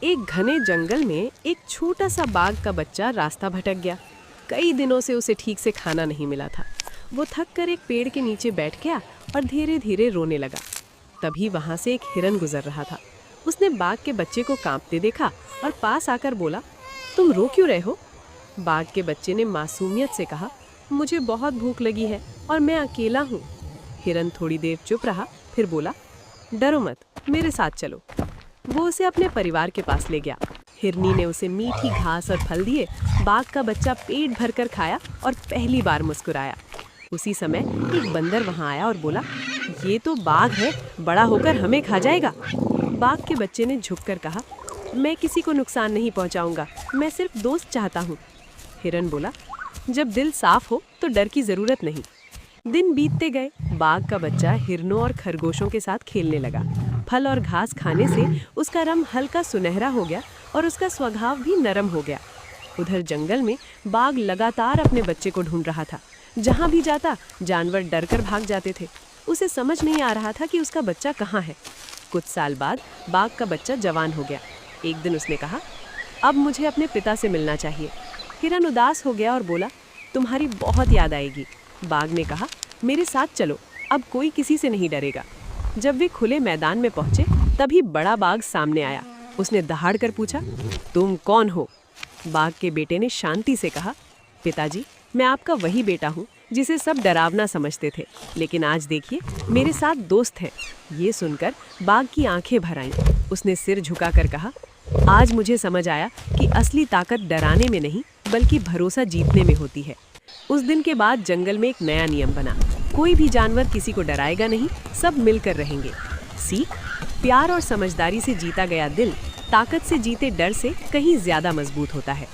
एक घने जंगल में एक छोटा सा बाघ का बच्चा रास्ता भटक गया। कई दिनों से उसे ठीक से खाना नहीं मिला था। वो थक कर एक पेड़ के नीचे बैठ गया और धीरे धीरे रोने लगा। तभी वहां से एक हिरन गुजर रहा था। उसने बाघ के बच्चे को कांपते देखा और पास आकर बोला, तुम रो क्यों रहे हो? बाघ के बच्चे ने मासूमियत से कहा, मुझे बहुत भूख लगी है और मैं अकेला हूँ। हिरन थोड़ी देर चुप रहा, फिर बोला, डरो मत, मेरे साथ चलो। वो उसे अपने परिवार के पास ले गया। हिरनी ने उसे मीठी घास और फल दिए। बाघ का बच्चा पेट भरकर खाया और पहली बार मुस्कुराया। उसी समय एक बंदर वहां आया और बोला, ये तो बाघ है, बड़ा होकर हमें खा जाएगा। बाघ के बच्चे ने झुककर कहा, मैं किसी को नुकसान नहीं पहुंचाऊंगा, मैं सिर्फ दोस्त चाहता हूँ। हिरन बोला, जब दिल साफ हो तो डर की जरूरत नहीं। दिन बीतते गए। बाघ का बच्चा हिरनों और खरगोशों के साथ खेलने लगा। फल और घास खाने से उसका रंग हल्का सुनहरा हो गया और उसका स्वभाव भी नरम हो गया। उधर जंगल में बाघ लगातार अपने बच्चे को ढूंढ रहा था। जहां भी जाता जानवर डरकर भाग जाते थे। उसे समझ नहीं आ रहा था कि उसका बच्चा कहाँ है। कुछ साल बाद बाघ का बच्चा जवान हो गया। एक दिन उसने कहा, अब मुझे अपने पिता से मिलना चाहिए। हिरन उदास हो गया और बोला, तुम्हारी बहुत याद आएगी। बाघ ने कहा, मेरे साथ चलो, अब कोई किसी से नहीं डरेगा। जब वे खुले मैदान में पहुंचे तभी बड़ा बाघ सामने आया। उसने दहाड़ कर पूछा, तुम कौन हो? बाघ के बेटे ने शांति से कहा, पिताजी, मैं आपका वही बेटा हूँ जिसे सब डरावना समझते थे, लेकिन आज देखिए मेरे साथ दोस्त है। ये सुनकर बाघ की आंखें भर आईं। उसने सिर झुकाकर कहा, आज मुझे समझ आया कि असली ताकत डराने में नहीं बल्कि भरोसा जीतने में होती है। उस दिन के बाद जंगल में एक नया नियम बना, कोई भी जानवर किसी को डराएगा नहीं, सब मिलकर रहेंगे। सीख, प्यार और समझदारी से जीता गया दिल ताकत से जीते डर से कहीं ज्यादा मजबूत होता है।